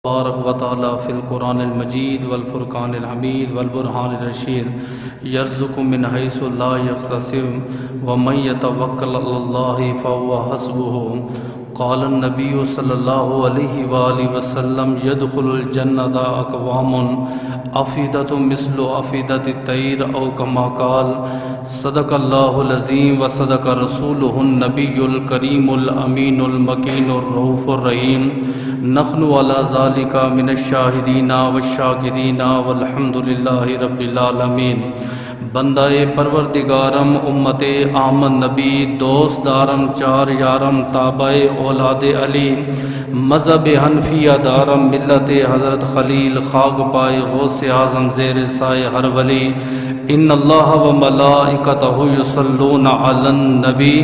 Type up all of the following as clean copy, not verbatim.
تبارک و تعالی فی القرآن المجید والفرقان الحمید والبرہان الرشید یرزق من حیث لا یحتسب ومن یتوکل علی اللہ فهو حسبہ قال النبی صلی اللہ علیہ وآلہ وسلم يدخل الجنة اقوام افیدۃ مثل افیدۃ الطیر او کما قال صدق اللہ العظیم وصدق رسولہ النبی الکریم الامین المکین الرؤوف الرحیم نحن علی ذلک من الشاہدین والشاکرین والحمد للہ رب العالمین۔ بندہ پروردگارم امت احمد نبی دوست دارم چار یارم تابع اولاد علی مذہب حنفیہ دارم ملت حضرت خلیل خاک پائے غوث اعظم زیر سائے ہر ولی ان اللہ و ملائکتہ یصلون علی النبی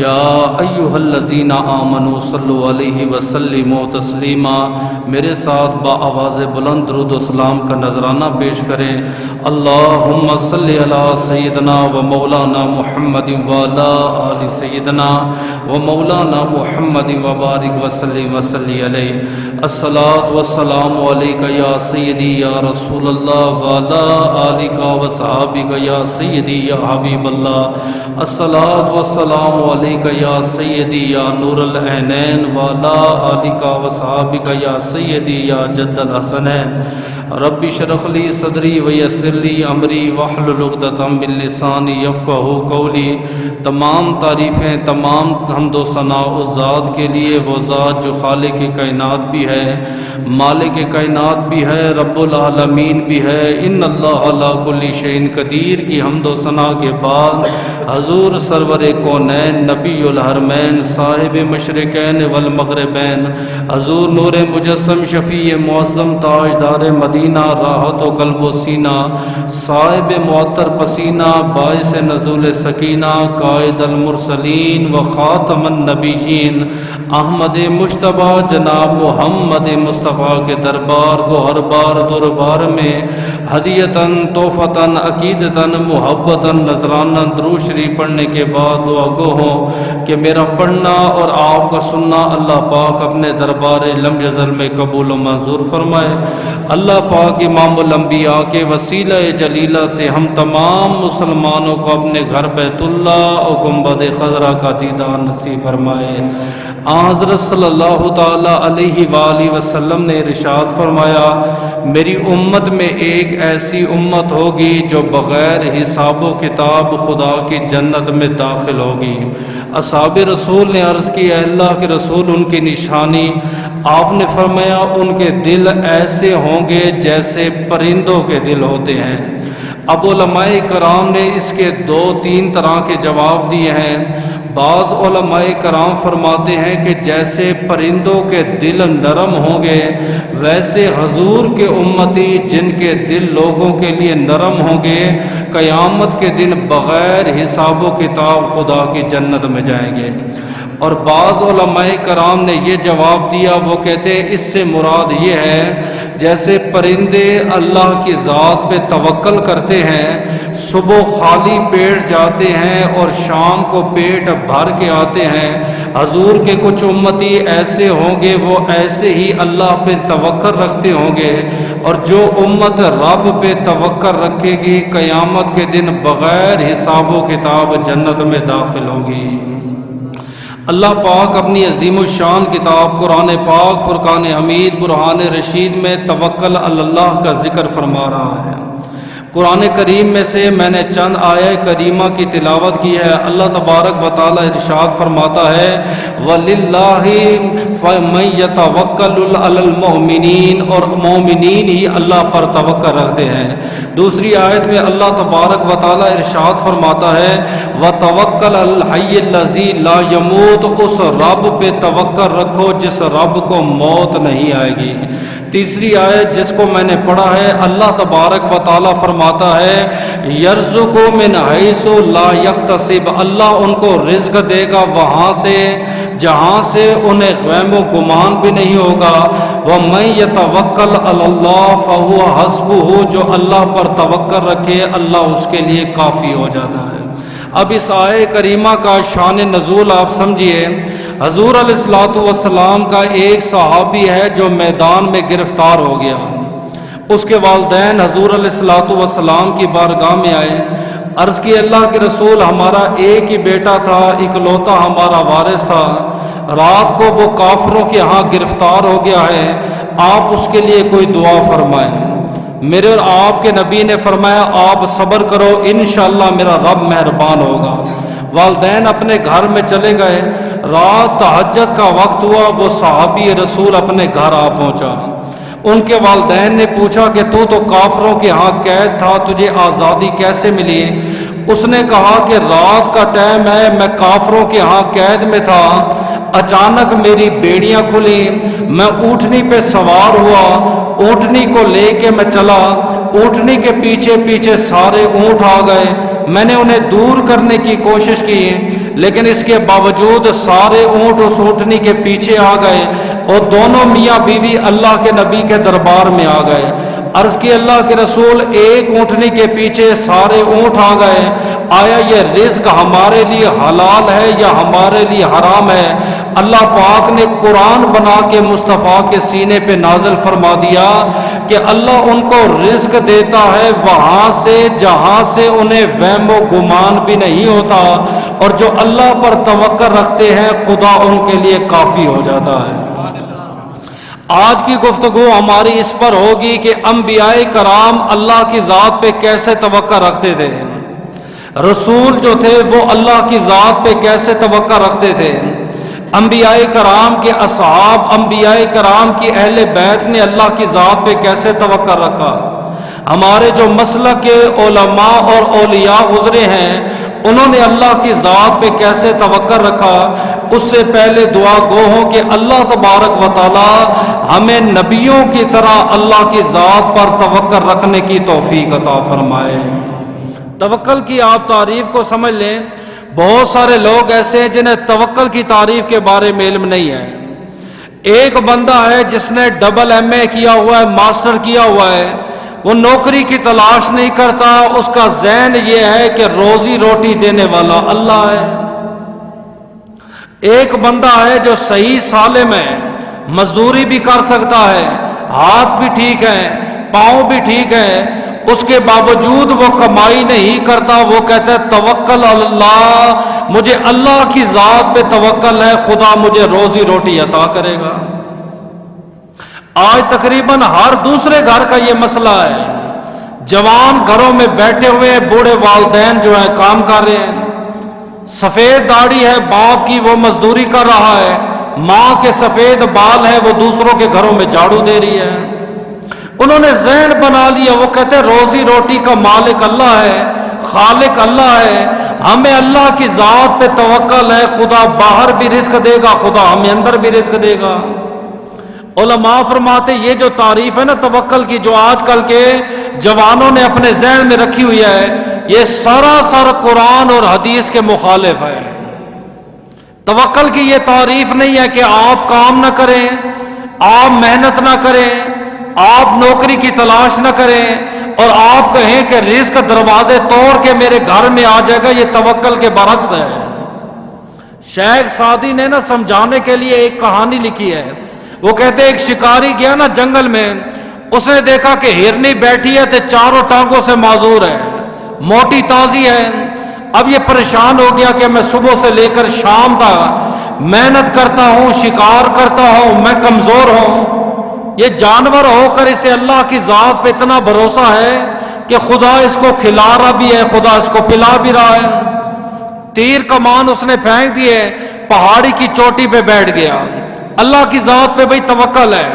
یا ایہا الذین آمنوا صلوا علیہ وسلموا تسلیما۔ میرے ساتھ با آواز بلند درود و سلام کا نذرانہ پیش کریں۔ اللہم صلی علی سیدنا و مولانا محمد وعلی آل سیدنا و مولانا محمد وبارک وسلم وصلی علیہ۔ الصلاۃ والسلام علیک یا سیدی یا رسول اللہ وعلی آلک و صحابک یا سیدی یا حبیب اللہ۔ الصلاۃ والسلام علیک یا سیدی یا نور العینین وعلی آلک و صحابک یا سیدی یا جد الحسنین۔ رب اشرح لی صدری ویسر لی امری واحلل عقدۃ من لسانی یفقہوا قولی۔ تمام تعریفیں تمام حمد و ثناء اس ذات کے لیے، وہ ذات جو خالق کائنات بھی ہے، مالک کائنات بھی ہے، رب العالمین بھی ہے۔ ان اللہ علی کل شیء قدیر کی حمد و ثناء کے بعد حضور سرور کونین نبی الحرمین صاحب مشرقین والمغربین حضور نور مجسم شفیع معظم تاجدار مدینہ راحت و قلب و سینہ صاحب معطر پسینہ باعث نزول سکینہ قائد المرسلین و خاتم النبیین احمد مجتبی جناب محمد مصطفیٰ کے دربار کو ہر بار دربار میں ہدیتاً تحفتاً عقیدتاً محبتاً نذراناً درود شریف پڑھنے کے بعد دعا گو ہو کہ میرا پڑھنا اور آپ کا سننا اللہ پاک اپنے دربار لم یزل میں قبول و منظور فرمائے۔ اللہ پاک امام الانبیاء کے وسیلہ جلیلہ سے ہم تمام مسلمانوں کو اپنے گھر بیت اللہ اور گنبد خضرا کا دیدار نصیب فرمائے۔ حضرت صلی اللہ تعالی علیہ وآلہ وسلم نے ارشاد فرمایا، میری امت میں ایک ایسی امت ہوگی جو بغیر حساب و کتاب خدا کی جنت میں داخل ہوگی۔ اصحاب رسول نے عرض کی، اے اللہ کے رسول ان کی نشانی؟ آپ نے فرمایا ان کے دل ایسے ہوں گے جیسے پرندوں کے دل ہوتے ہیں۔ اب علماء کرام نے اس کے دو تین طرح کے جواب دیے ہیں۔ بعض علماء کرام فرماتے ہیں کہ جیسے پرندوں کے دل نرم ہوں گے ویسے حضور کے امتی جن کے دل لوگوں کے لیے نرم ہوں گے قیامت کے دن بغیر حساب و کتاب خدا کی جنت میں جائیں گے۔ اور بعض علماء کرام نے یہ جواب دیا، وہ کہتے ہیں اس سے مراد یہ ہے جیسے پرندے اللہ کی ذات پہ توکل کرتے ہیں، صبح خالی پیٹ جاتے ہیں اور شام کو پیٹ بھر کے آتے ہیں، حضور کے کچھ امتی ایسے ہوں گے وہ ایسے ہی اللہ پہ توکل رکھتے ہوں گے، اور جو امت رب پہ توکل رکھے گی قیامت کے دن بغیر حساب و کتاب جنت میں داخل ہوگی۔ اللہ پاک اپنی عظیم الشان کتاب قرآن پاک فرقان حمید برہان رشید میں توکل علی اللہ کا ذکر فرما رہا ہے۔ قرآن کریم میں سے میں نے چند آیہ کریمہ کی تلاوت کی ہے۔ اللہ تبارک و تعالی ارشاد فرماتا ہے، وَلِلَّهِ فَمَن يَتَوَكَّلُ عَلَى الْمُؤْمِنِينَ، اور مومنین ہی اللہ پر توکل رکھتے ہیں۔ دوسری آیت میں اللہ تبارک و تعالی ارشاد فرماتا ہے، وَتَوَكَّلْ عَلَى الْحَيِّ الَّذِي لَا يَمُوتُ، اس رب پہ توکل رکھو جس رب کو موت نہیں آئے گی۔ تیسری آیت جس کو میں نے پڑھا ہے، اللہ تبارک و تعالی فرماتا ہے، یرزق من حیث لا یحتسب، اللہ ان کو رزق دے گا وہاں سے جہاں سے انہیں غم و گمان بھی نہیں ہوگا۔ وَمَن يَتَوَكَّلْ عَلَى اللَّهِ فَهُوَ حَسْبُهُ، جو اللہ پر توکل رکھے اللہ اس کے لیے کافی ہو جاتا ہے۔ اب اس آیہ کریمہ کا شان نزول آپ سمجھیے۔ حضور علیہ الصلوۃ والسلام کا ایک صحابی ہے جو میدان میں گرفتار ہو گیا. اس کے والدین حضور علیہ الصلوۃ والسلام کی بارگاہ میں آئے. عرض کی اللہ کے رسول ہمارا ایک ہی بیٹا تھا، اکلوتا ہمارا وارث تھا، رات کو وہ کافروں کے ہاں گرفتار ہو گیا ہے، آپ اس کے لیے کوئی دعا فرمائیں. میرے اور آپ کے نبی نے فرمایا آپ صبر کرو، انشاءاللہ میرا رب مہربان ہوگا. والدین اپنے گھر میں چلے گئے. رات تہجد کا وقت ہوا، وہ صحابی رسول اپنے گھر آ پہنچا. ان کے والدین نے پوچھا کہ تو کافروں کے ہاں قید تھا، تجھے آزادی کیسے ملی؟ اس نے کہا کہ رات کا ٹائم ہے، میں کافروں کے ہاں قید میں تھا، اچانک میری بیڑیاں کھلی، میں اونٹنی پہ سوار ہوا، اونٹنی کو لے کے میں چلا، اونٹنی کے پیچھے پیچھے سارے اونٹ آ گئے، میں نے انہیں دور کرنے کی کوشش کی، لیکن اس کے باوجود سارے اونٹ اس اونٹنی کے پیچھے آ گئے اور دونوں میاں بیوی اللہ کے نبی کے دربار میں آ گئے. عرض کی اللہ کے رسول ایک اونٹنی کے پیچھے سارے اونٹ آ گئے، آیا یہ رزق ہمارے لیے حلال ہے یا ہمارے لیے حرام ہے؟ اللہ پاک نے قرآن بنا کے مصطفیٰ کے سینے پہ نازل فرما دیا کہ اللہ ان کو رزق دیتا ہے وہاں سے جہاں سے انہیں وہم و گمان بھی نہیں ہوتا، اور جو اللہ پر توکل رکھتے ہیں خدا ان کے لیے کافی ہو جاتا ہے. آج کی گفتگو ہماری اس پر ہوگی کہ انبیاء کرام اللہ کی ذات پہ کیسے توکل رکھتے تھے، رسول جو تھے وہ اللہ کی ذات پہ کیسے توکل رکھتے تھے، انبیاء کرام کے اصحاب، انبیاء کرام کی اہل بیت نے اللہ کی ذات پہ کیسے توکل رکھا. ہمارے جو مسلک کے علماء اور اولیاء گزرے ہیں انہوں نے اللہ کی ذات پہ کیسے توکل رکھا. اس سے پہلے دعا گو ہوں کہ اللہ تبارک و تعالی ہمیں نبیوں کی طرح اللہ کی ذات پر توکل رکھنے کی توفیق عطا فرمائے. توکل کی آپ تعریف کو سمجھ لیں، بہت سارے لوگ ایسے ہیں جنہیں توکل کی تعریف کے بارے میں علم نہیں ہے. ایک بندہ ہے جس نے ڈبل MA کیا ہوا ہے، ماسٹر کیا ہوا ہے، وہ نوکری کی تلاش نہیں کرتا، اس کا ذہن یہ ہے کہ روزی روٹی دینے والا اللہ ہے. ایک بندہ ہے جو صحیح سالم ہے، مزدوری بھی کر سکتا ہے، ہاتھ بھی ٹھیک ہے، پاؤں بھی ٹھیک ہے، اس کے باوجود وہ کمائی نہیں کرتا. وہ کہتا ہے توکل اللہ، مجھے اللہ کی ذات پہ توکل ہے، خدا مجھے روزی روٹی عطا کرے گا. آج تقریباً ہر دوسرے گھر کا یہ مسئلہ ہے. جوان گھروں میں بیٹھے ہوئے، بوڑھے والدین جو ہیں کام کر رہے ہیں، سفید داڑھی ہے باپ کی وہ مزدوری کر رہا ہے، ماں کے سفید بال ہے وہ دوسروں کے گھروں میں جھاڑو دے رہی ہے. انہوں نے ذہن بنا لیا، وہ کہتے ہیں روزی روٹی کا مالک اللہ ہے، خالق اللہ ہے، ہمیں اللہ کی ذات پہ توکل ہے، خدا باہر بھی رزق دے گا، خدا ہمیں اندر بھی رزق دے گا. علماء فرماتے یہ جو تعریف ہے نا توکل کی، جو آج کل کے جوانوں نے اپنے ذہن میں رکھی ہوئی ہے، یہ سراسر قرآن اور حدیث کے مخالف ہے. توکل کی یہ تعریف نہیں ہے کہ آپ کام نہ کریں، آپ محنت نہ کریں، آپ نوکری کی تلاش نہ کریں اور آپ کہیں کہ رزق دروازے توڑ کے میرے گھر میں آ جائے گا. یہ توکل کے برعکس ہے. شیخ سعدی نے نا سمجھانے کے لیے ایک کہانی لکھی ہے. وہ کہتے ایک شکاری گیا نا جنگل میں، اس نے دیکھا کہ ہرنی بیٹھی ہے تو چاروں ٹانگوں سے معذور ہے، موٹی تازی ہے. اب یہ پریشان ہو گیا کہ میں صبح سے لے کر شام تک محنت کرتا ہوں، شکار کرتا ہوں، میں کمزور ہوں. یہ جانور ہو کر اسے اللہ کی ذات پہ اتنا بھروسہ ہے کہ خدا اس کو کھلا رہا بھی ہے، خدا اس کو پلا بھی رہا ہے. تیر کمان اس نے پھینک دیے، پہاڑی کی چوٹی پہ بیٹھ گیا. اللہ کی ذات پہ بھئی توکل ہے،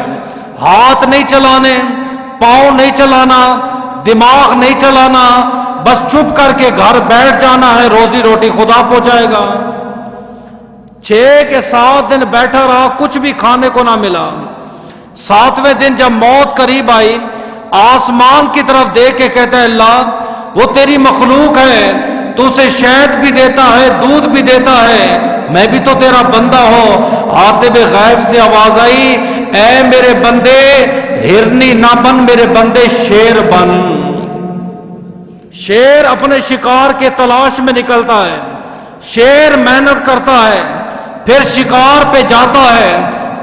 ہاتھ نہیں چلانے، پاؤں نہیں چلانا، دماغ نہیں چلانا، بس چپ کر کے گھر بیٹھ جانا ہے، روزی روٹی خدا پہنچائے گا. 6 کے 7 دن بیٹھا رہا، کچھ بھی کھانے کو نہ ملا. 7ویں دن جب موت قریب آئی، آسمان کی طرف دیکھ کے کہتا ہے اللہ وہ تیری مخلوق ہے، تو اسے شہد بھی دیتا ہے، دودھ بھی دیتا ہے، میں بھی تو تیرا بندہ ہوں. عاطب غیب سے آواز آئی، اے میرے بندے ہرنی نہ بن، میرے بندے شیر بن. شیر اپنے شکار کے تلاش میں نکلتا ہے، شیر محنت کرتا ہے، پھر شکار پہ جاتا ہے،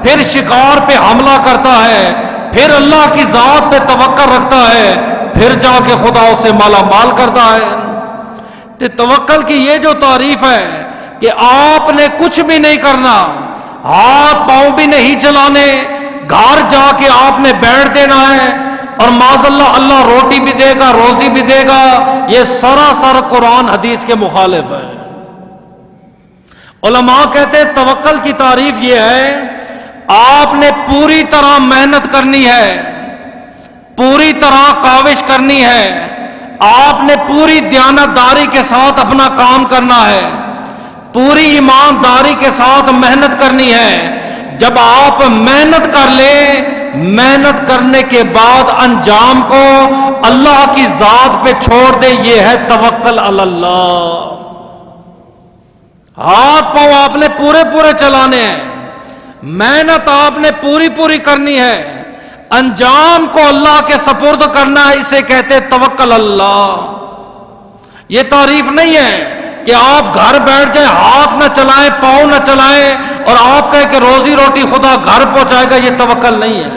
پھر شکار پہ حملہ کرتا ہے، پھر اللہ کی ذات پہ توکل رکھتا ہے، پھر جا کے خدا اسے مالا مال کرتا ہے۔ تو توکل کی یہ جو تعریف ہے کہ آپ نے کچھ بھی نہیں کرنا، ہاتھ پاؤں بھی نہیں چلانے، گھر جا کے آپ نے بیٹھ دینا ہے اور معاذ اللہ اللہ روٹی بھی دے گا، روزی بھی دے گا، یہ سراسر قرآن حدیث کے مخالف ہے۔ علماء کہتے ہیں توکل کی تعریف یہ ہے آپ نے پوری طرح محنت کرنی ہے، پوری طرح کاوش کرنی ہے، آپ نے پوری دیانتداری کے ساتھ اپنا کام کرنا ہے، پوری ایمانداری کے ساتھ محنت کرنی ہے۔ جب آپ محنت کر لیں، محنت کرنے کے بعد انجام کو اللہ کی ذات پہ چھوڑ دیں، یہ ہے توکل علی اللہ۔ ہاتھ پاؤں آپ نے پورے پورے چلانے ہیں، محنت آپ نے پوری پوری کرنی ہے، انجام کو اللہ کے سپرد کرنا ہے، اسے کہتے ہیں توکل اللہ۔ یہ تعریف نہیں ہے کہ آپ گھر بیٹھ جائیں، ہاتھ نہ چلائیں، پاؤں نہ چلائیں اور آپ کہیں کہ روزی روٹی خدا گھر پہنچائے گا، یہ توکل نہیں ہے۔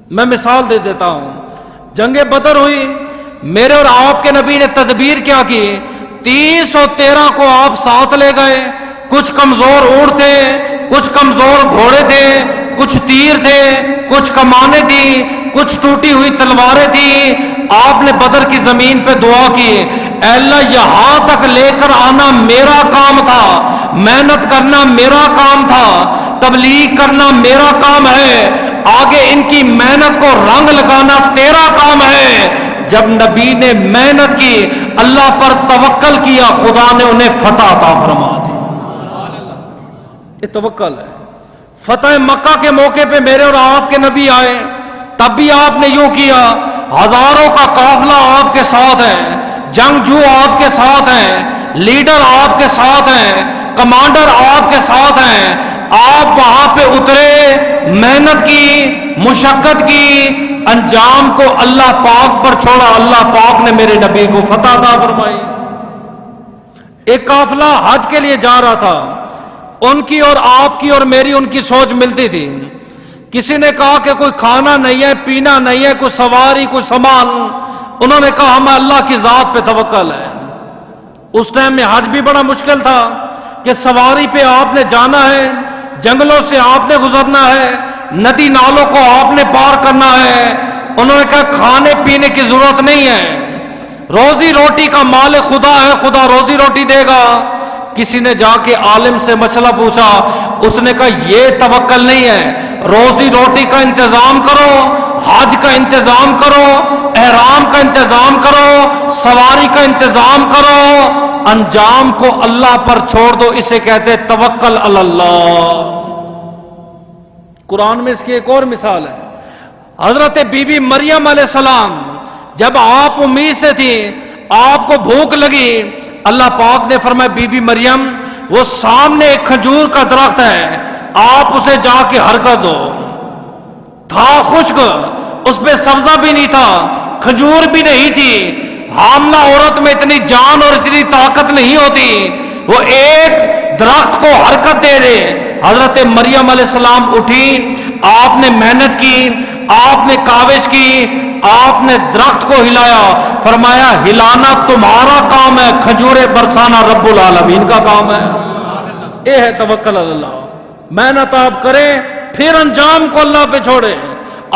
میں مثال دے دیتا ہوں، جنگ بدر ہوئی، میرے اور آپ کے نبی نے تدبیر کیا کی، 313 کو آپ ساتھ لے گئے، کچھ کمزور اونٹ تھے، کچھ کمزور گھوڑے تھے، کچھ تیر تھے، کچھ کمانیں تھیں، کچھ ٹوٹی ہوئی تلواریں تھیں۔ آپ نے بدر کی زمین پہ دعا کی، اے اللہ یہاں تک لے کر آنا میرا کام تھا، محنت کرنا میرا کام تھا، تبلیغ کرنا میرا کام ہے، آگے ان کی محنت کو رنگ لگانا تیرا کام ہے۔ جب نبی نے محنت کی، اللہ پر توکل کیا، خدا نے انہیں فتح عطا فرما دی۔ یہ توکل ہے۔ فتح مکہ کے موقع پہ میرے اور آپ کے نبی آئے، تب بھی آپ نے یوں کیا، ہزاروں کا قافلہ آپ کے ساتھ ہے، جنگجو آپ کے ساتھ ہیں، لیڈر آپ کے ساتھ ہیں، کمانڈر آپ کے ساتھ ہیں، آپ وہاں پہ اترے، محنت کی، مشقت کی، انجام کو اللہ پاک پر چھوڑا، اللہ پاک نے میرے نبی کو فتح عطا فرمائی۔ ایک قافلہ حج کے لیے جا رہا تھا، ان کی اور آپ کی اور میری ان کی سوچ ملتی تھی۔ کسی نے کہا کہ کوئی کھانا نہیں ہے، پینا نہیں ہے، کوئی سواری، کوئی سامان، انہوں نے کہا ہمیں اللہ کی ذات پہ توکل ہے۔ اس ٹائم میں حج بھی بڑا مشکل تھا کہ سواری پہ آپ نے جانا ہے، جنگلوں سے آپ نے گزرنا ہے، ندی نالوں کو آپ نے پار کرنا ہے۔ انہوں نے کہا کھانے پینے کی ضرورت نہیں ہے، روزی روٹی کا مالک خدا ہے، خدا روزی روٹی دے گا۔ کسی نے جا کے عالم سے مسئلہ پوچھا، اس نے کہا یہ توکل نہیں ہے، روزی روٹی کا انتظام کرو، حج کا انتظام کرو، احرام کا انتظام کرو، سواری کا انتظام کرو، انجام کو اللہ پر چھوڑ دو، اسے کہتے توکل علی اللہ۔ قرآن میں اس کی ایک اور مثال ہے، حضرت بی بی مریم علیہ السلام، جب آپ امید سے تھی، آپ کو بھوک لگی، اللہ پاک نے فرمایا بی بی مریم وہ سامنے ایک کھجور کا درخت ہے، آپ اسے جا کے حرکت دو۔ تھا خشک، اس پہ سبزہ بھی نہیں تھا، کھجور بھی نہیں تھی، حاملہ عورت میں اتنی جان اور اتنی طاقت نہیں ہوتی، وہ ایک درخت کو حرکت دے دے۔ حضرت مریم علیہ السلام اٹھی، آپ نے محنت کی، آپ نے کاوش کی، آپ نے درخت کو ہلایا، فرمایا ہلانا تمہارا کام ہے، کھجورے برسانا رب العالمین کا کام ہے۔ یہ ہے توکل اللہ۔ محنت آپ کریں، پھر انجام کو اللہ پہ چھوڑیں۔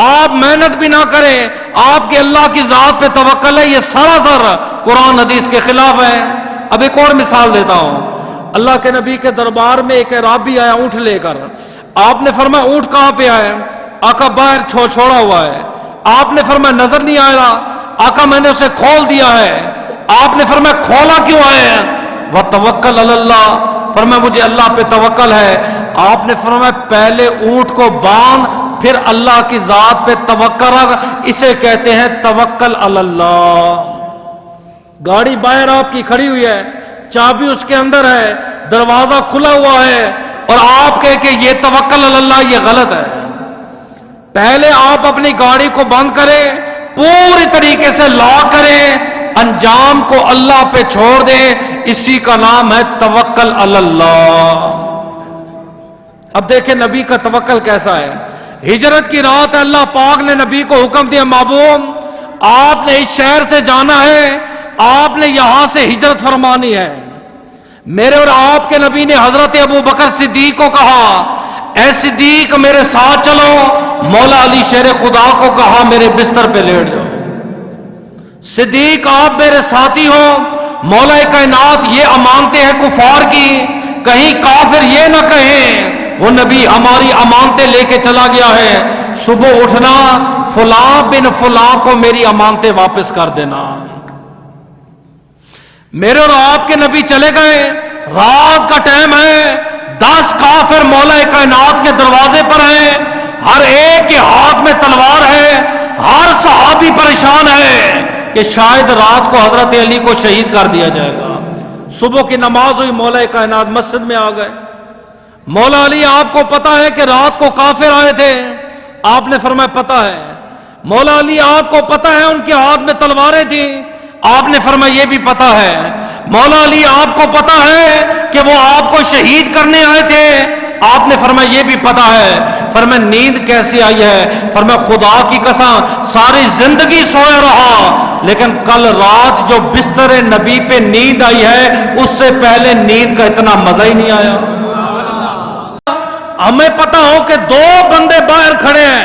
آپ محنت بھی نہ کریں، آپ کے اللہ کی ذات پہ توکل ہے، یہ سراسر قرآن حدیث کے خلاف ہے۔ اب ایک اور مثال دیتا ہوں، اللہ کے نبی کے دربار میں ایک اعرابی آیا اونٹ لے کر، آپ نے فرمایا اونٹ کہاں پہ ہے؟ آقا باہر چھوڑا ہوا ہے۔ آپ نے فرمایا نظر نہیں آ رہا، آقا میں نے اسے کھول دیا ہے۔ آپ نے فرمایا کھولا کیوں ہے؟ وتوکل علی اللہ، فرمایا مجھے اللہ پہ توکل ہے۔ آپ نے فرمایا پہلے اونٹ کو باندھ، پھر اللہ کی ذات پہ توکل رکھ، اسے کہتے ہیں توکل علی اللہ۔ گاڑی باہر آپ کی کھڑی ہوئی ہے، چابی اس کے اندر ہے، دروازہ کھلا ہوا ہے، اور آپ کہے کہ یہ توکل علی اللہ، یہ غلط ہے۔ پہلے آپ اپنی گاڑی کو بند کریں، پوری طریقے سے لاک کریں، انجام کو اللہ پہ چھوڑ دیں، اسی کا نام ہے توکل علی اللہ۔ اب دیکھیں نبی کا توکل کیسا ہے. ہجرت کی رات اللہ پاک نے نبی کو حکم دیا محبوب آپ نے اس شہر سے جانا ہے, آپ نے یہاں سے ہجرت فرمانی ہے. میرے اور آپ کے نبی نے حضرت ابو بکر صدیق کو کہا اے صدیق میرے ساتھ چلو. مولا علی شیر خدا کو کہا میرے بستر پہ لیٹ جاؤ. صدیق آپ میرے ساتھی ہو, مولا کائنات یہ امانتیں ہیں کفار کی, کہیں کافر یہ نہ کہیں وہ نبی ہماری امانتیں لے کے چلا گیا ہے, صبح اٹھنا فلاں بن فلاں کو میری امانتیں واپس کر دینا. میرے اور آپ کے نبی چلے گئے, رات کا ٹائم ہے, 10 کافر مولا کائنات کے دروازے پر ہیں, ہر ایک کے ہاتھ میں تلوار ہے, ہر صحابی پریشان ہے کہ شاید رات کو حضرت علی کو شہید کر دیا جائے گا. صبح کی نماز ہوئی, مولا کائنات مسجد میں آ گئے. مولا علی آپ کو پتا ہے کہ رات کو کافر آئے تھے؟ آپ نے فرمایا پتا ہے. مولا علی آپ کو پتا ہے ان کے ہاتھ میں تلواریں تھیں؟ آپ نے فرمایا یہ بھی پتا ہے. مولا علی آپ کو پتا ہے کہ وہ آپ کو شہید کرنے آئے تھے؟ آپ نے فرمایا یہ بھی پتا ہے. فرمایا نیند کیسی آئی ہے؟ فرمایا خدا کی قسم ساری زندگی سویا رہا, لیکن کل رات جو بستر نبی پہ نیند آئی ہے اس سے پہلے نیند کا اتنا مزہ ہی نہیں آیا. ہمیں پتا ہو کہ 2 بندے باہر کھڑے ہیں,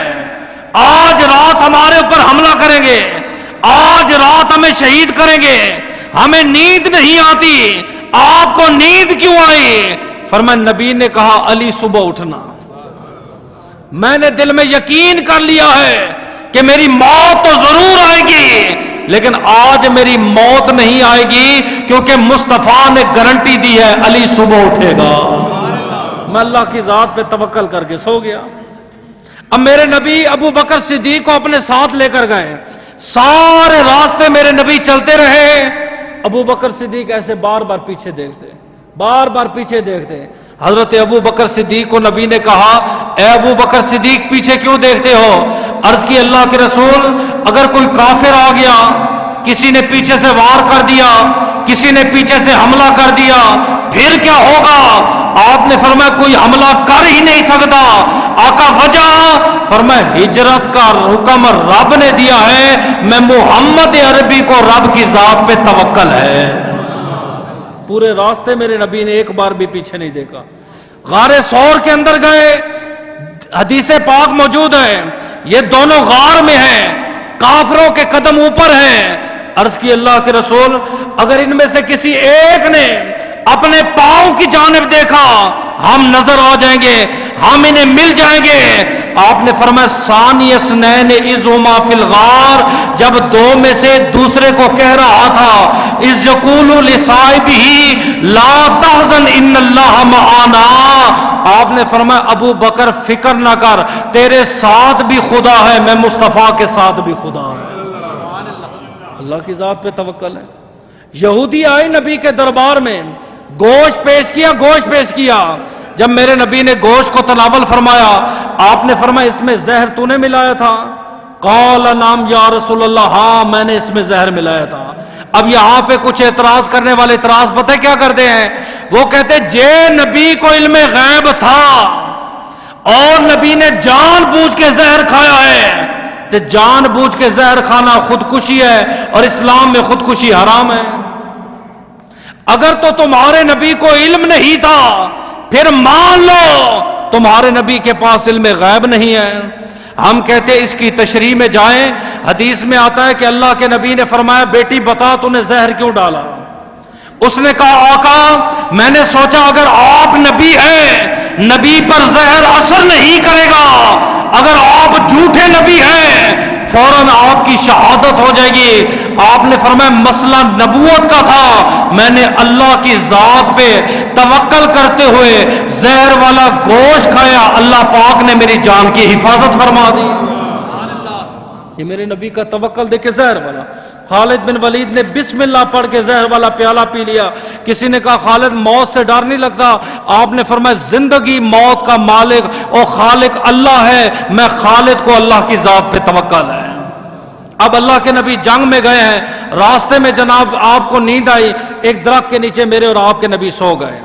آج رات ہمارے اوپر حملہ کریں گے, آج رات ہمیں شہید کریں گے, ہمیں نیند نہیں آتی, آپ کو نیند کیوں آئی؟ فرمایا نبی نے کہا علی صبح اٹھنا. میں نے دل میں یقین کر لیا ہے کہ میری موت تو ضرور آئے گی, لیکن آج میری موت نہیں آئے گی کیونکہ مصطفیٰ نے گارنٹی دی ہے علی صبح اٹھے گا. میں اللہ کی ذات پہ توکل کر کے سو گیا. اب میرے نبی ابو بکر صدیق کو اپنے ساتھ لے کر گئے, سارے راستے میرے نبی چلتے رہے. ابو بکر صدیق ایسے بار بار پیچھے دیکھتے, بار بار پیچھے دیکھتے. حضرت ابو بکر صدیق کو نبی نے کہا اے ابو بکر صدیق پیچھے کیوں دیکھتے ہو؟ عرض کی اللہ کے رسول اگر کوئی کافر آ گیا, کسی نے پیچھے سے وار کر دیا, کسی نے پیچھے سے حملہ کر دیا, پھر کیا ہوگا؟ آپ نے فرمایا کوئی حملہ کر ہی نہیں سکتا. آقا وجہ؟ فرمایا ہجرت کا حکم رب نے دیا ہے, میں محمد عربی کو رب کی ذات پہ توکل ہے. پورے راستے میرے نبی نے ایک بار بھی پیچھے نہیں دیکھا. غار ثور کے اندر گئے, حدیث پاک موجود ہے, یہ دونوں غار میں ہیں, کافروں کے قدم اوپر ہیں. عرض کی اللہ کے رسول اگر ان میں سے کسی ایک نے اپنے پاؤں کی جانب دیکھا ہم نظر آ جائیں گے, ہم انہیں مل جائیں گے. آپ نے فرمایا ثانی اثنین اذ ہما فی الغار, جب 2 میں سے دوسرے کو کہہ رہا تھا اذ یقول لصاحبہ لا تحزن ان اللہ معنا, آپ نے فرمایا ابو بکر فکر نہ کر, تیرے ساتھ بھی خدا ہے, میں مصطفیٰ کے ساتھ بھی خدا ہے. اللہ کی ذات پہ توکل ہے. یہودی آئے نبی کے دربار میں, گوشت پیش کیا, گوشت پیش کیا. جب میرے نبی نے گوشت کو تناول فرمایا, آپ نے فرمایا اس میں زہر تو نے ملایا تھا؟ قال نعم یا رسول اللہ, ہاں میں نے اس میں زہر ملایا تھا. اب یہاں پہ کچھ اعتراض کرنے والے اعتراض پتہ کیا کرتے ہیں؟ وہ کہتے جے نبی کو علم غیب تھا اور نبی نے جان بوجھ کے زہر کھایا ہے, تو جان بوجھ کے زہر کھانا خودکشی ہے, اور اسلام میں خودکشی حرام ہے. اگر تو تمہارے نبی کو علم نہیں تھا پھر مان لو تمہارے نبی کے پاس علم غیب نہیں ہے. ہم کہتے اس کی تشریح میں جائیں, حدیث میں آتا ہے کہ اللہ کے نبی نے فرمایا بیٹی بتا تو نے زہر کیوں ڈالا؟ اس نے کہا آقا میں نے سوچا اگر آپ نبی ہیں نبی پر زہر اثر نہیں کرے گا, اگر آپ جھوٹے نبی ہیں فوراً آپ کی شہادت ہو جائے گی. آپ نے فرمایا مسئلہ نبوت کا تھا, میں نے اللہ کی ذات پہ توکل کرتے ہوئے زہر والا گوشت کھایا, اللہ پاک نے میری جان کی حفاظت فرما دی. یہ میرے نبی کا توکل دیکھے. زہر والا خالد بن ولید نے بسم اللہ پڑھ کے زہر والا پیالہ پی لیا. کسی نے کہا خالد موت سے ڈر نہیں لگتا؟ آپ نے فرمایا زندگی موت کا مالک اور خالق اللہ ہے, میں خالد کو اللہ کی ذات پہ توکل ہے. اب اللہ کے نبی جنگ میں گئے ہیں, راستے میں جناب آپ کو نیند آئی, ایک درخت کے نیچے میرے اور آپ کے نبی سو گئے.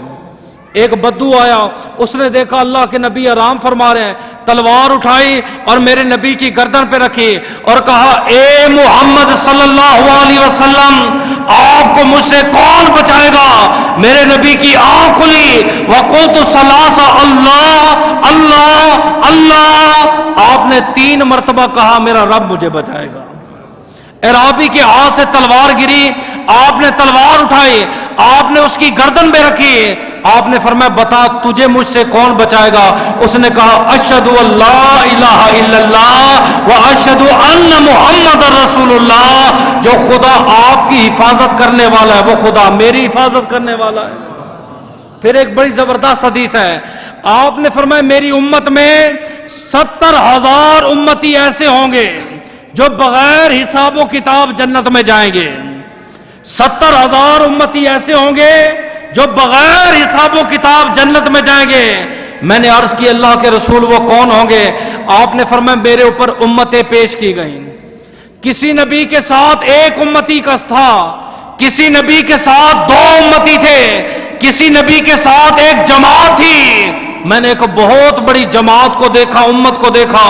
ایک بدو آیا, اس نے دیکھا اللہ کے نبی آرام فرما رہے ہیں, تلوار اٹھائی اور میرے نبی کی گردن پہ رکھی اور کہا اے محمد صلی اللہ علیہ وسلم, آپ کو مجھ سے کون بچائے گا؟ میرے نبی کی آنکھ کھلی, وقلت ثلاثہ اللہ اللہ اللہ, آپ نے 3 مرتبہ کہا میرا رب مجھے بچائے گا. اعرابی کے ہاتھ سے تلوار گری, آپ نے تلوار اٹھائی, آپ نے اس کی گردن پہ رکھی, آپ نے فرمایا بتا تجھے مجھ سے کون بچائے گا؟ اس نے کہا اشہد ان لا الہ الا اللہ و اشہد ان محمد رسول اللہ, جو خدا آپ کی حفاظت کرنے والا ہے وہ خدا میری حفاظت کرنے والا ہے. پھر ایک بڑی زبردست حدیث ہے, آپ نے فرمایا میری امت میں 70,000 امتی ایسے ہوں گے جو بغیر حساب و کتاب جنت میں جائیں گے. 70,000 امتی ایسے ہوں گے جو بغیر حساب و کتاب جنت میں جائیں گے. میں نے عرض کی اللہ کے رسول وہ کون ہوں گے؟ آپ نے فرمایا میرے اوپر امتیں پیش کی گئیں. کسی نبی کے ساتھ ایک امتی کا تھا, کسی نبی کے ساتھ 2 امتی تھے, کسی نبی کے ساتھ ایک جماعت تھی. میں نے ایک بہت بڑی جماعت کو دیکھا, امت کو دیکھا.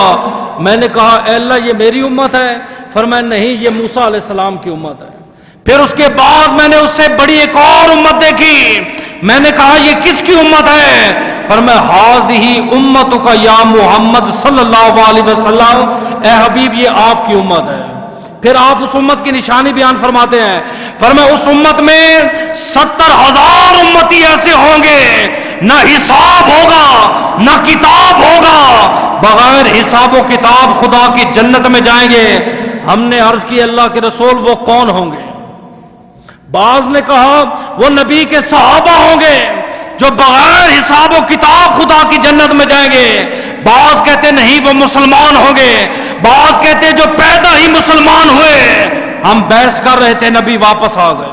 میں نے کہا اے اللہ یہ میری امت ہے؟ فرمایا نہیں, یہ موسیٰ علیہ السلام کی امت ہے. پھر اس کے بعد میں نے اس سے بڑی ایک اور امت دیکھی. میں نے کہا یہ کس کی امت ہے؟ فرمایا ہذہ امتک یا محمد صلی اللہ علیہ وسلم, اے حبیب یہ آپ کی امت ہے. پھر آپ اس امت کی نشانی بیان فرماتے ہیں, فرمایا اس امت میں 70,000 امتی ایسے ہوں گے نہ حساب ہوگا نہ کتاب ہوگا, بغیر حساب و کتاب خدا کی جنت میں جائیں گے. ہم نے عرض کی اللہ کے رسول وہ کون ہوں گے؟ بعض نے کہا وہ نبی کے صحابہ ہوں گے جو بغیر حساب و کتاب خدا کی جنت میں جائیں گے. بعض کہتے نہیں وہ مسلمان ہوں گے, بعض کہتے جو پیدا ہی مسلمان ہوئے. ہم بحث کر رہے تھے, نبی واپس آ گئے.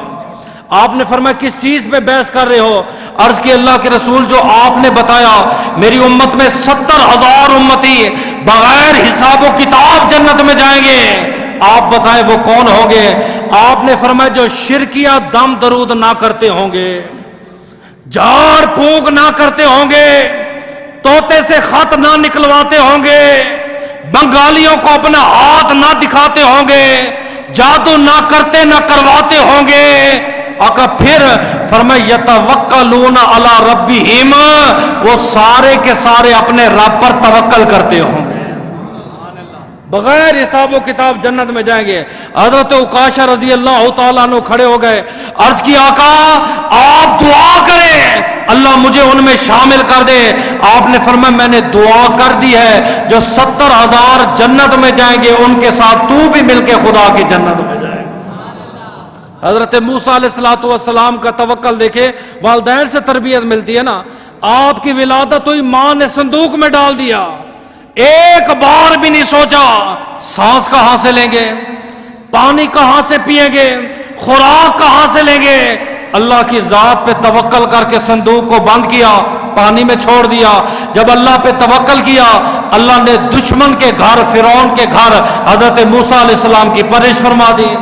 آپ نے فرمایا کس چیز پہ بحث کر رہے ہو؟ عرض کی اللہ کے رسول جو آپ نے بتایا میری امت میں 70,000 امتی بغیر حساب و کتاب جنت میں جائیں گے, آپ بتائیں وہ کون ہوں گے؟ آپ نے فرمایا جو شرکیہ دم درود نہ کرتے ہوں گے, جھاڑ پھونک نہ کرتے ہوں گے, طوطے سے خط نہ نکلواتے ہوں گے, بنگالیوں کو اپنا ہاتھ نہ دکھاتے ہوں گے, جادو نہ کرتے نہ کرواتے ہوں گے. آقا پھر فرمایا یتوکلون علی ربہم, وہ سارے کے سارے اپنے رب پر توکل کرتے ہوں گے, بغیر حساب و کتاب جنت میں جائیں گے. حضرت عکاشہ رضی اللہ تعالیٰ عنہ کھڑے ہو گئے, عرض کی آقا آپ دعا کریں اللہ مجھے ان میں شامل کر دے. آپ نے فرمایا میں نے دعا کر دی ہے, جو 70,000 جنت میں جائیں گے ان کے ساتھ تو بھی مل کے خدا کی جنت میں جائے. حضرت موسیٰ علیہ السلام کا توکل دیکھے, والدین سے تربیت ملتی ہے نا. آپ کی ولادت ہوئی, ماں نے صندوق میں ڈال دیا, ایک بار بھی نہیں سوچا سانس کہاں سے لیں گے, پانی کہاں سے پیئیں گے, خوراک کہاں سے لیں گے. اللہ کی ذات پہ توکل کر کے صندوق کو بند کیا, پانی میں چھوڑ دیا. جب اللہ پہ توکل کیا, اللہ نے دشمن کے گھر, فرعون کے گھر حضرت موسیٰ علیہ السلام کی پرورش فرما دی.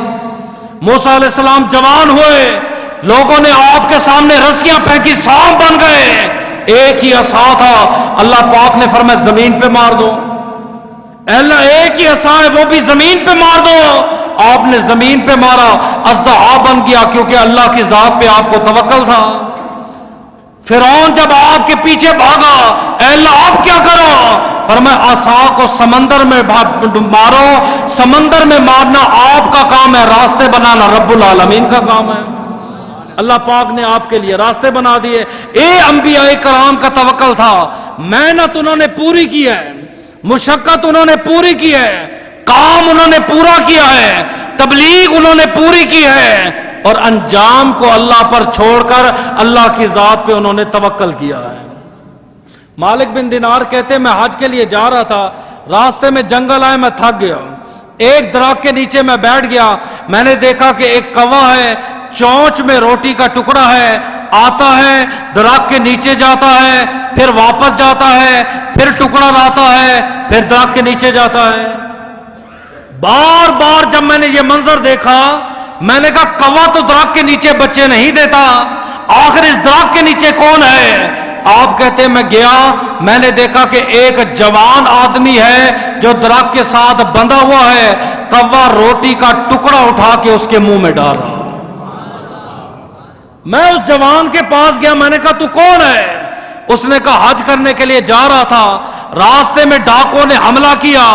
موسیٰ علیہ السلام جوان ہوئے, لوگوں نے آپ کے سامنے رسیاں پھینکی, سانپ بن گئے. ایک ہی عصا تھا, اللہ پاک نے فرمایا زمین پہ مار دو. اللہ ایک ہی عصا ہے وہ بھی زمین پہ مار دو. آپ نے زمین پہ مارا, اژدہا بن گیا, کیونکہ اللہ کی ذات پہ آپ کو توکل تھا. فرعون جب آپ کے پیچھے بھاگا, اے اللہ آپ کیا کرو؟ فرمایا عصا کو سمندر میں مارو, سمندر میں مارنا آپ کا کام ہے, راستے بنانا رب العالمین کا کام ہے. اللہ پاک نے آپ کے لیے راستے بنا دیے. انبیاء کرام کا توکل تھا, محنت انہوں نے پوری کی ہے, مشقت انہوں نے پوری کی ہے, کام انہوں نے پورا کیا ہے, تبلیغ انہوں نے پوری کی ہے, اور انجام کو اللہ پر چھوڑ کر اللہ کی ذات پہ انہوں نے توکل کیا ہے. مالک بن دینار کہتے میں حج کے لیے جا رہا تھا, راستے میں جنگل آئے, میں تھک گیا, ایک درخت کے نیچے میں بیٹھ گیا. میں نے دیکھا کہ ایک کوا ہے, چونچ میں روٹی کا ٹکڑا ہے, آتا ہے درخت کے نیچے جاتا ہے, پھر واپس جاتا ہے, پھر ٹکڑا لاتا ہے, پھر درخت کے نیچے جاتا ہے. بار بار جب میں نے یہ منظر دیکھا, میں نے کہا کوا تو درخت کے نیچے بچے نہیں دیتا, آخر اس درخت کے نیچے کون ہے؟ آپ کہتے ہیں میں گیا، میں نے دیکھا کہ ایک جوان آدمی ہے جو درخت کے ساتھ بندھا ہوا ہے، کوا روٹی کا ٹکڑا اٹھا کے اس کے منہ میں ڈال رہا۔ میں اس جوان کے پاس گیا، میں نے کہا تو کون ہے؟ اس نے کہا حج کرنے کے لیے جا رہا تھا، راستے میں ڈاکوں نے حملہ کیا،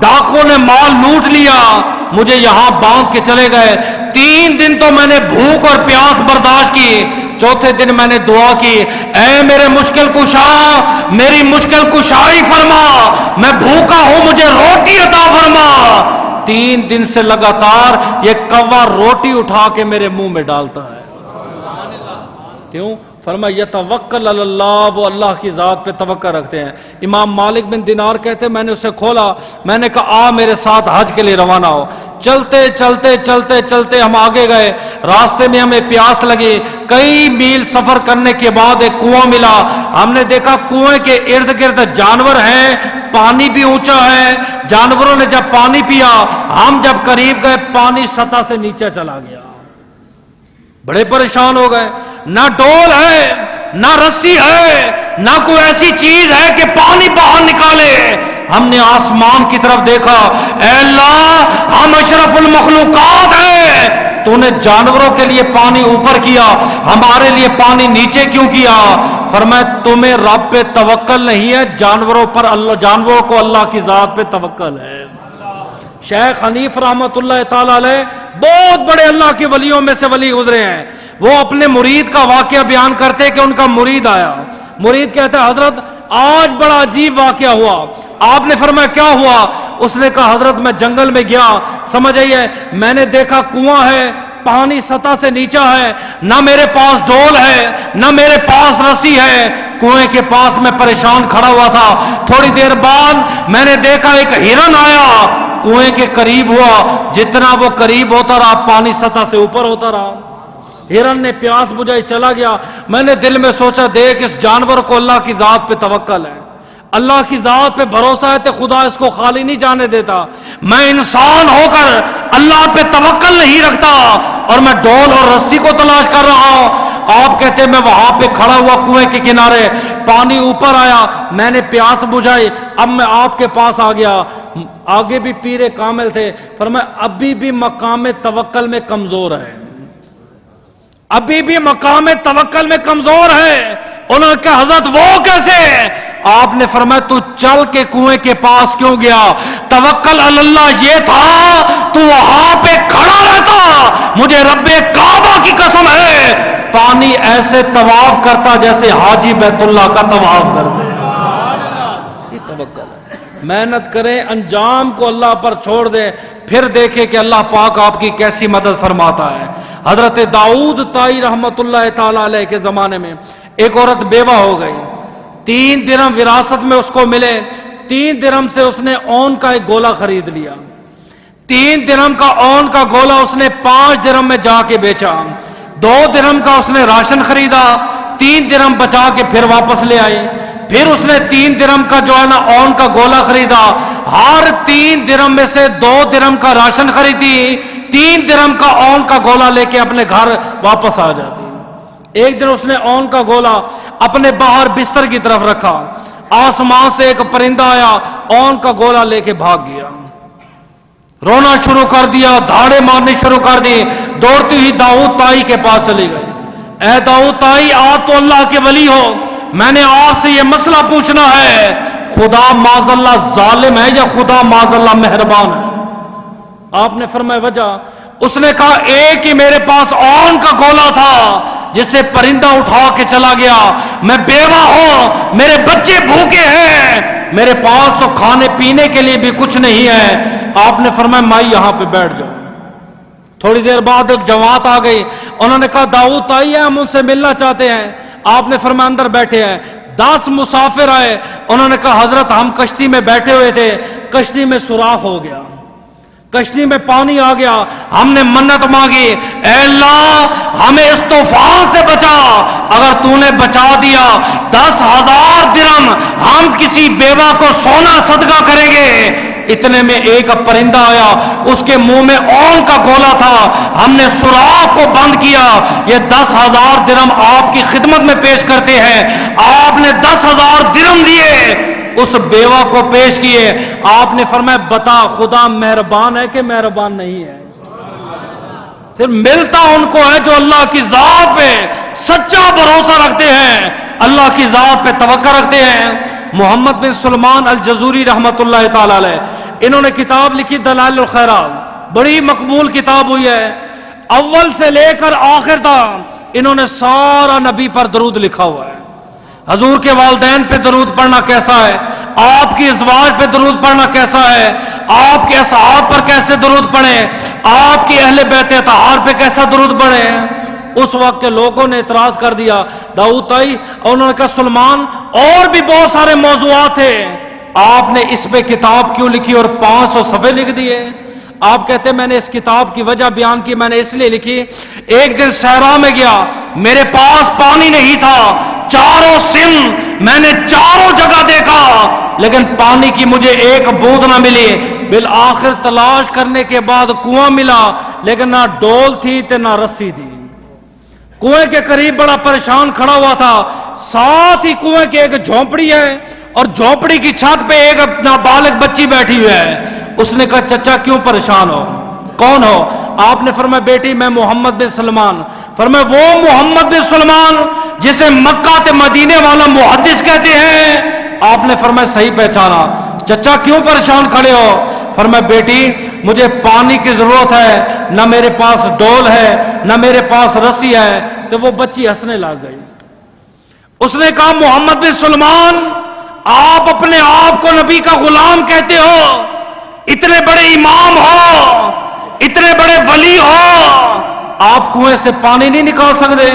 ڈاکوں نے مال لوٹ لیا، مجھے یہاں باندھ کے چلے گئے۔ 3 دن تو میں نے بھوک اور پیاس برداشت کی، چوتھے دن میں نے دعا کی، اے میرے مشکل کشا میری مشکل کشائی فرما، میں بھوکا ہوں مجھے روٹی عطا فرما۔ 3 دن سے لگاتار یہ کوا روٹی اٹھا کے میرے منہ میں ڈالتا ہے۔ کیوں؟ فرمایا یتوکل علی اللہ، وہ اللہ کی ذات پہ توقع رکھتے ہیں۔ امام مالک بن دینار کہتے ہیں میں نے اسے کھولا، میں نے کہا آ میرے ساتھ حج کے لیے روانہ ہو۔ چلتے چلتے چلتے چلتے ہم آگے گئے، راستے میں ہمیں پیاس لگی، کئی میل سفر کرنے کے بعد ایک کنواں ملا۔ ہم نے دیکھا کنویں کے ارد گرد جانور ہیں، پانی بھی اونچا ہے، جانوروں نے جب پانی پیا، ہم جب قریب گئے پانی سطح سے نیچے چلا گیا۔ بڑے پریشان ہو گئے، نہ ڈول ہے نہ رسی ہے نہ کوئی ایسی چیز ہے کہ پانی باہر نکالے۔ ہم نے آسمان کی طرف دیکھا، اے اللہ ہم اشرف المخلوقات ہیں، تو نے جانوروں کے لیے پانی اوپر کیا، ہمارے لیے پانی نیچے کیوں کیا؟ فرمایا تمہیں رب پہ توکل نہیں ہے، جانوروں پر اللہ، جانوروں کو اللہ کی ذات پہ توکل ہے۔ شیخ حنیف رحمت اللہ تعالی علیہ بہت بڑے اللہ کے ولیوں میں سے ولی گزرے ہیں، وہ اپنے مرید کا واقعہ بیان کرتے کہ ان کا مرید آیا، مرید کہتا ہے حضرت آج بڑا عجیب واقعہ ہوا۔ آپ نے فرمایا کیا ہوا؟ اس نے کہا حضرت میں جنگل میں گیا، سمجھ آئیے میں نے دیکھا کنواں ہے، پانی سطح سے نیچا ہے، نہ میرے پاس ڈول ہے نہ میرے پاس رسی ہے، کنویں کے پاس میں پریشان کھڑا ہوا تھا۔ تھوڑی دیر بعد میں نے دیکھا ایک ہرن آیا، کنویں کے قریب ہوا، جتنا وہ قریب ہوتا رہا پانی سطح سے اوپر ہوتا رہا۔ ہرن نے پیاس بجھائی چلا گیا۔ میں نے دل میں سوچا دیکھ اس جانور کو اللہ کی ذات پہ توکل ہے، اللہ کی ذات پہ بھروسہ ہے تو خدا اس کو خالی نہیں جانے دیتا۔ میں انسان ہو کر اللہ پہ توکل نہیں رکھتا اور میں ڈول اور رسی کو تلاش کر رہا ہوں۔ آپ کہتے ہیں میں وہاں پہ کھڑا ہوا کنویں کے کنارے، پانی اوپر آیا، میں نے پیاس بجھائی، اب میں آپ کے پاس آ گیا۔ آگے بھی پیر کامل تھے، فرمایا ابھی بھی مقام توکل میں کمزور ہے، ابھی بھی مقام توکل میں کمزور ہے۔ انہوں نے کہا حضرت وہ کیسے؟ آپ نے فرمایا تو چل کے کنویں کے پاس کیوں گیا؟ توکل علی اللہ یہ تھا تو وہاں پہ کھڑا رہتا، مجھے رب کعبہ کی قسم ہے پانی ایسے طواف کرتا جیسے حاجی بیت اللہ کا طواف کرتے۔ یہ توکل ہے۔ محنت کریں، انجام کو اللہ پر چھوڑ دیں، پھر دیکھیں کہ اللہ پاک آپ کی کیسی مدد فرماتا ہے۔ حضرت داؤد طائی رحمت اللہ تعالی علیہ کے زمانے میں ایک عورت بیوہ ہو گئی، 3 درہم وراثت میں اس کو ملے، 3 درہم سے اس نے اون کا ایک گولا خرید لیا، 3 درہم کا اون کا گولا اس نے 5 درہم میں جا کے بیچا، 2 درہم کا اس نے راشن خریدا، 3 درہم بچا کے پھر واپس لے آئی، پھر اس نے 3 درہم کا جو ہے نا اون کا گولا خریدا، ہر 3 درہم میں سے 2 درہم کا راشن خریدی، 3 درہم کا اون کا گولا لے کے اپنے گھر واپس آ جاتی۔ ایک دن اس نے اون کا گولا اپنے باہر بستر کی طرف رکھا، آسمان سے ایک پرندہ آیا، اون کا گولا لے کے بھاگ گیا، رونا شروع کر دیا، دھاڑے مارنی شروع کر دی، دوڑتی ہوئی داؤد طائی کے پاس چلی گئی۔ اے داؤد طائی آپ تو اللہ کے ولی ہو، میں نے آپ سے یہ مسئلہ پوچھنا ہے، خدا معاذ اللہ ظالم ہے یا خدا معاذ اللہ مہربان ہے؟ آپ نے فرمایا وجہ؟ اس نے کہا ایک ہی میرے پاس اون کا گولا تھا جسے پرندہ اٹھا کے چلا گیا، میں بیوہ ہوں، میرے بچے بھوکے ہیں، میرے پاس تو کھانے پینے کے لیے بھی کچھ نہیں ہے۔ آپ نے فرمایا مائی یہاں پہ بیٹھ جاؤ۔ تھوڑی دیر بعد ایک جماعت آ گئی، انہوں نے کہا داؤد طائی ہے ہم ان سے ملنا چاہتے ہیں۔ آپ نے فرمایا اندر بیٹھے ہیں۔ 10 مسافر آئے، انہوں نے کہا حضرت ہم کشتی میں بیٹھے ہوئے تھے، کشتی میں سوراخ ہو گیا، کشتی میں پانی آ گیا، ہم نے منت مانگی اے اللہ ہمیں اس طوفان سے بچا، اگر تو نے بچا دیا 10,000 درہم ہم کسی بیوہ کو سونا صدقہ کریں گے، اتنے میں ایک پرندہ آیا، اس کے منہ میں اون کا گولا تھا، ہم نے سوراخ کو بند کیا، یہ 10,000 درہم آپ کی خدمت میں پیش کرتے ہیں۔ آپ نے 10,000 درہم دیے، اس بیوہ کو پیش کیے۔ آپ نے فرمایا بتا خدا مہربان ہے کہ مہربان نہیں ہے؟ صرف ملتا ان کو ہے جو اللہ کی ذات پہ سچا بھروسہ رکھتے ہیں، اللہ کی ذات پہ توقع رکھتے ہیں۔ محمد بن سلمان الجزوری رحمت اللہ تعالی علیہ، انہوں نے کتاب لکھی دلائل الخیرات، بڑی مقبول کتاب ہوئی ہے، اول سے لے کر آخر تک انہوں نے سارا نبی پر درود لکھا ہوا ہے۔ حضور کے والدین پہ درود پڑھنا کیسا ہے، آپ کی ازواج پہ درود پڑھنا کیسا ہے، آپ کے اصحاب پر کیسے درود پڑھیں، آپ کی اہل بیت اطہار پہ کیسا درود پڑھیں۔ اس وقت کے لوگوں نے اعتراض کر دیا، داؤد تائی، اور انہوں نے کہا سلمان اور بھی بہت سارے موضوعات تھے، آپ نے اس پہ کتاب کیوں لکھی اور 500 صفحے لکھ دیے؟ آپ کہتے ہیں میں نے اس کتاب کی وجہ بیان کی، میں نے اس لیے لکھی، ایک دن صحرا میں گیا، میرے پاس پانی نہیں تھا، چاروں سم میں نے چاروں جگہ دیکھا، لیکن پانی کی مجھے ایک بوند نہ ملی۔ بالآخر تلاش کرنے کے بعد کنواں ملا، لیکن نہ ڈول تھی تے نہ رسی تھی۔ کنویں کے قریب بڑا پریشان کھڑا ہوا تھا، ساتھ ہی کنویں کی ایک جھونپڑی ہے، اور جھونپڑی کی چھت پہ ایک نابالغ بچی بیٹھی ہوئی ہے۔ اس نے کہا چچا کیوں پریشان ہو، کون ہو؟ آپ نے فرمایا بیٹی میں محمد بن سلمان۔ فرمایا وہ محمد بن سلمان جسے مکہ تے مدینے والا محدث کہتے ہیں؟ آپ نے فرمایا صحیح پہچانا۔ چچا کیوں پریشان کھڑے ہو؟ فرمایا بیٹی مجھے پانی کی ضرورت ہے، نہ میرے پاس ڈول ہے نہ میرے پاس رسی ہے۔ تو وہ بچی ہنسنے لگ گئی۔ اس نے کہا محمد بن سلمان آپ اپنے آپ کو نبی کا غلام کہتے ہو، اتنے بڑے امام ہو، اتنے بڑے ولی ہو، آپ کنویں سے پانی نہیں نکال سکتے؟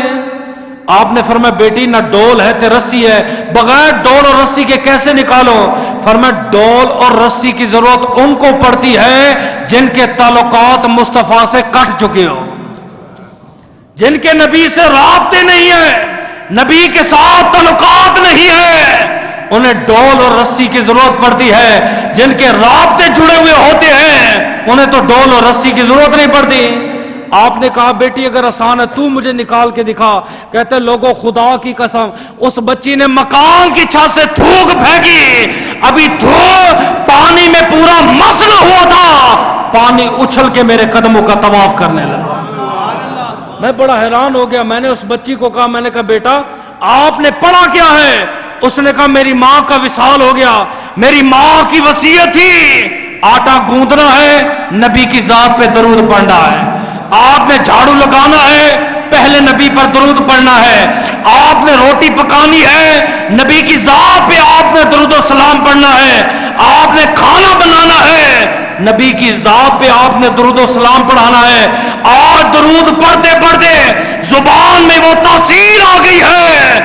آپ نے فرمایا بیٹی نہ ڈول ہے تے رسی ہے، بغیر ڈول اور رسی کے کیسے نکالو؟ فرمایا ڈول اور رسی کی ضرورت ان کو پڑتی ہے جن کے تعلقات مصطفیٰ سے کٹ چکے ہو، جن کے نبی سے رابطے نہیں ہیں، نبی کے ساتھ تعلقات نہیں ہے، انہیں ڈول اور رسی کی ضرورت پڑتی ہے۔ جن کے رابطے جڑے ہوئے ہوتے ہیں انہیں تو ڈول اور رسی کی ضرورت نہیں پڑتی۔ آپ نے کہا بیٹی اگر آسان ہے تو مجھے نکال کے دکھا۔ کہتے لوگوں خدا کی قسم اس بچی نے مکان کی چھت سے تھوک پھینکی، ابھی پانی میں پورا مسل ہوا تھا، پانی اچھل کے میرے قدموں کا طواف کرنے لگا۔ میں بڑا حیران ہو گیا، میں نے اس بچی کو کہا، میں نے کہا بیٹا آپ نے پڑھا کیا ہے؟ اس نے کہا میری ماں کا وصال ہو گیا، میری ماں کی وصیت تھی آٹا گوندنا ہے، نبی کی ذات پہ درود پڑھنا ہے، آپ نے جھاڑو لگانا ہے پہلے نبی پر درود پڑھنا ہے، آپ نے روٹی پکانی ہے نبی کی ذات پہ آپ نے درود و سلام پڑھنا ہے، آپ نے کھانا بنانا ہے نبی کی ذات پہ آپ نے درود و سلام پڑھانا ہے۔ آج درود پڑھتے پڑھتے زبان میں وہ تاثیر آ گئی ہے،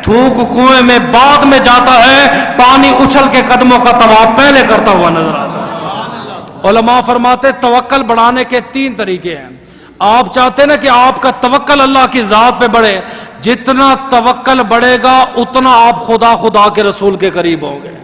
تھوک کنویں میں بعد میں جاتا ہے، پانی اچھل کے قدموں کا طواف پہلے کرتا ہوا نظر آتا ہے۔ علماء فرماتے توکل بڑھانے کے 3 طریقے ہیں۔ آپ چاہتے ہیں نا کہ آپ کا توکل اللہ کی ذات پہ بڑھے، جتنا توکل بڑھے گا اتنا آپ خدا کے رسول کے قریب ہوں گے۔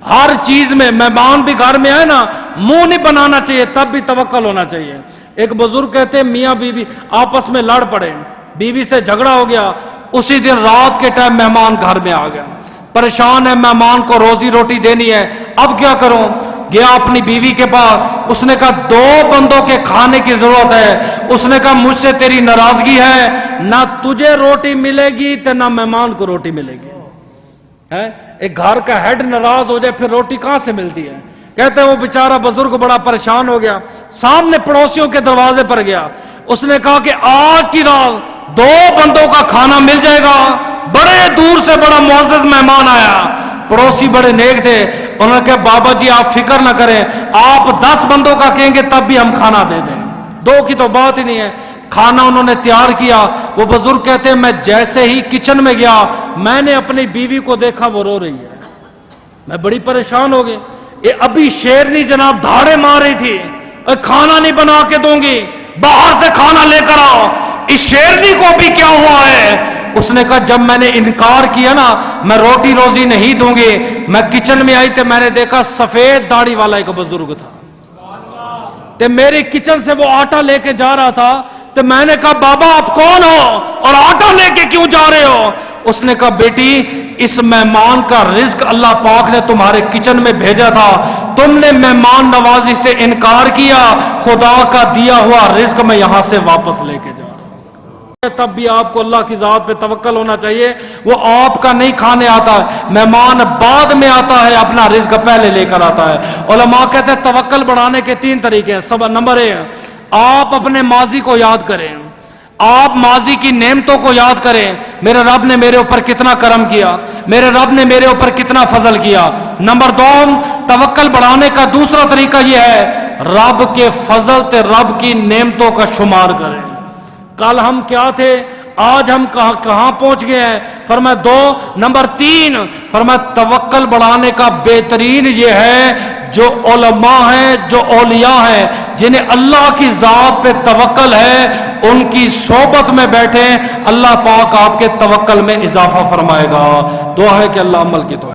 ہر چیز میں، مہمان بھی گھر میں آئے نا منہ نہیں بنانا چاہیے، تب بھی توکل ہونا چاہیے۔ ایک بزرگ کہتے ہیں میاں بیوی آپس میں لڑ پڑے، بیوی سے جھگڑا ہو گیا، اسی دن رات کے ٹائم مہمان گھر میں آ گیا، پریشان ہے، مہمان کو روزی روٹی دینی ہے، اب کیا کروں؟ گیا اپنی بیوی کے پاس، اس نے کہا 2 بندوں کے کھانے کی ضرورت ہے۔ اس نے کہا مجھ سے تیری ناراضگی ہے، نہ تجھے روٹی ملے گی تو نہ مہمان کو روٹی ملے گی۔ ایک گھر کا ہیڈ ناراض ہو جائے پھر روٹی کہاں سے ملتی ہے؟ کہتے ہیں وہ بیچارہ بزرگ بڑا پریشان ہو گیا، سامنے پڑوسیوں کے دروازے پر گیا، اس نے کہا کہ آج کی رات 2 بندوں کا کھانا مل جائے گا۔ بڑے دور سے بڑا معزز مہمان آیا، پڑوسی بڑے نیک تھے، انہوں نے کہا بابا جی آپ فکر نہ کریں، آپ 10 بندوں کا کہیں گے تب بھی ہم کھانا دے دیں، 2 کی تو بات ہی نہیں ہے۔ کھانا انہوں نے تیار کیا، وہ بزرگ کہتے ہیں میں جیسے ہی کچن میں گیا میں نے اپنی بیوی کو دیکھا وہ رو رہی ہے، میں بڑی پریشان ہو گئی، یہ ابھی شیرنی جناب دھاڑے مار رہی تھی، کھانا نہیں بنا کے دوں گی، باہر سے کھانا لے کر آؤ۔ اس شیرنی کو بھی کیا ہوا ہے؟ اس نے کہا جب میں نے انکار کیا نا میں روٹی روزی نہیں دوں گی، میں کچن میں آئی تو میں نے دیکھا سفید داڑھی والا ایک بزرگ تھا، تو میری کچن سے وہ آٹا لے کے جا رہا تھا، تو میں نے کہا بابا آپ کون ہو اور آٹا لے کے کیوں جا رہے ہو؟ اس نے کہا بیٹی اس مہمان کا رزق اللہ پاک نے تمہارے کچن میں بھیجا تھا، تم نے مہمان نوازی سے انکار کیا، خدا کا دیا ہوا رزق میں یہاں سے واپس لے کے جا رہا ہوں۔ تب بھی آپ کو اللہ کی ذات پہ توکل ہونا چاہیے، وہ آپ کا نہیں کھانے آتا ہے، مہمان بعد میں آتا ہے، اپنا رزق پہلے لے کر آتا ہے۔ علماء کہتے ہیں توکل بڑھانے کے 3 طریقے ہیں۔ نمبر 1 آپ اپنے ماضی کو یاد کریں، آپ ماضی کی نعمتوں کو یاد کریں، میرے رب نے میرے اوپر کتنا کرم کیا، میرے رب نے میرے اوپر کتنا فضل کیا۔ نمبر 2 توکل بڑھانے کا دوسرا طریقہ یہ ہے رب کے فضل تے رب کی نعمتوں کا شمار کریں، کل ہم کیا تھے آج ہم کہاں پہنچ گئے ہیں۔ فرمایا 2 نمبر 3 فرمایا توکل بڑھانے کا بہترین یہ ہے جو علماء ہیں، جو اولیاء ہیں، جنہیں اللہ کی ذات پہ توکل ہے، ان کی صحبت میں بیٹھیں، اللہ پاک آپ کے توکل میں اضافہ فرمائے گا۔ دعا ہے کہ اللہ عمل کی توفیق